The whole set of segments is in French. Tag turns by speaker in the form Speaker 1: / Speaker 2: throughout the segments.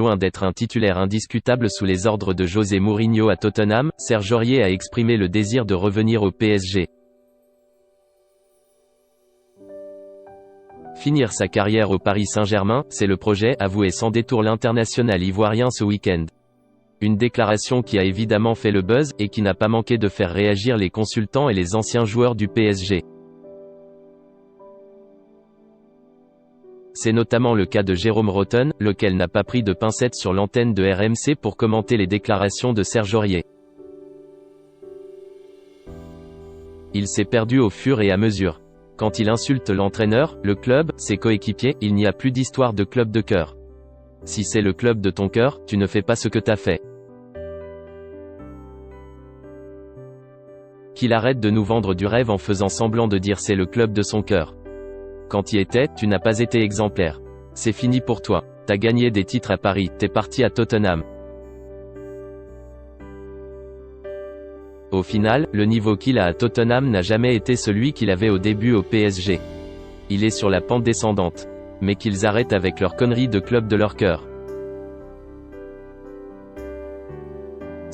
Speaker 1: loin d'être un titulaire indiscutable sous les ordres de José Mourinho à Tottenham, Serge Aurier a exprimé le désir de revenir au PSG. Finir sa carrière au Paris Saint-Germain, c'est le projet, avoué sans détour l'international ivoirien ce week-end. Une déclaration qui a évidemment fait le buzz, et qui n'a pas manqué de faire réagir les consultants et les anciens joueurs du PSG. C'est notamment le cas de Jérôme Rotten, lequel n'a pas pris de pincettes sur l'antenne de RMC pour commenter les déclarations de Serge Aurier. Il s'est perdu au fur et à mesure. Quand il insulte l'entraîneur, le club, ses coéquipiers, il n'y a plus d'histoire de club de cœur. Si c'est le club de ton cœur, tu ne fais pas ce que t'as fait. Qu'il arrête de nous vendre du rêve en faisant semblant de dire c'est le club de son cœur. Quand y étais, tu n'as pas été exemplaire. C'est fini pour toi. T'as gagné des titres à Paris, t'es parti à Tottenham. Au final, le niveau qu'il a à Tottenham n'a jamais été celui qu'il avait au début au PSG. Il est sur la pente descendante. Mais qu'ils arrêtent avec leurs conneries de club de leur cœur.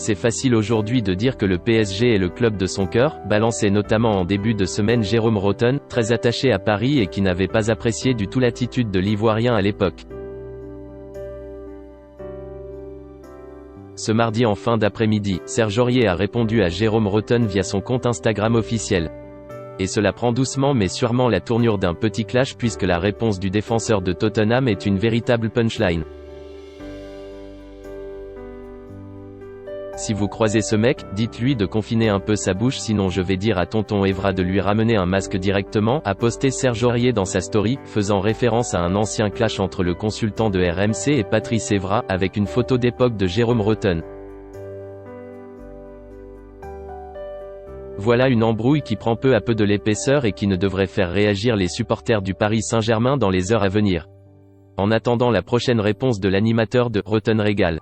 Speaker 1: C'est facile aujourd'hui de dire que le PSG est le club de son cœur, balancé notamment en début de semaine Jérôme Rotten, très attaché à Paris et qui n'avait pas apprécié du tout l'attitude de l'Ivoirien à l'époque. Ce mardi en fin d'après-midi, Serge Aurier a répondu à Jérôme Rotten via son compte Instagram officiel. Et cela prend doucement mais sûrement la tournure d'un petit clash puisque la réponse du défenseur de Tottenham est une véritable punchline. Si vous croisez ce mec, dites-lui de confiner un peu sa bouche sinon je vais dire à tonton Evra de lui ramener un masque directement, a posté Serge Aurier dans sa story, faisant référence à un ancien clash entre le consultant de RMC et Patrice Evra, avec une photo d'époque de Jérôme Rotten. Voilà une embrouille qui prend peu à peu de l'épaisseur et qui ne devrait faire réagir les supporters du Paris Saint-Germain dans les heures à venir. En attendant la prochaine réponse de l'animateur de Rotten Régal.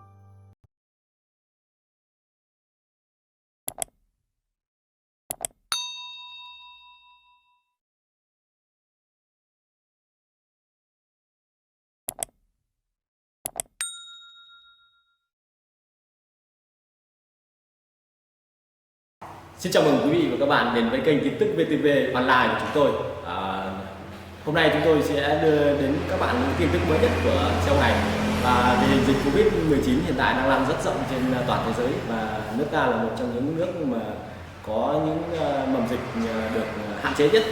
Speaker 2: Xin chào mừng quý vị và các bạn đến với kênh tin tức VTV Online của chúng tôi. Hôm nay chúng tôi sẽ đưa đến các bạn những tin tức mới nhất của châu này. Và tình hình dịch Covid-19 hiện tại đang lan rất rộng trên toàn thế giới và nước ta là một trong những nước mà có những mầm dịch được hạn chế nhất.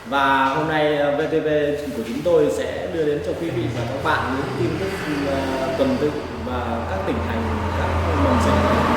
Speaker 2: Và hôm nay VTV của chúng tôi sẽ đưa đến cho quý vị và các bạn những tin tức tuần tự và các tỉnh thành, các mầm dịch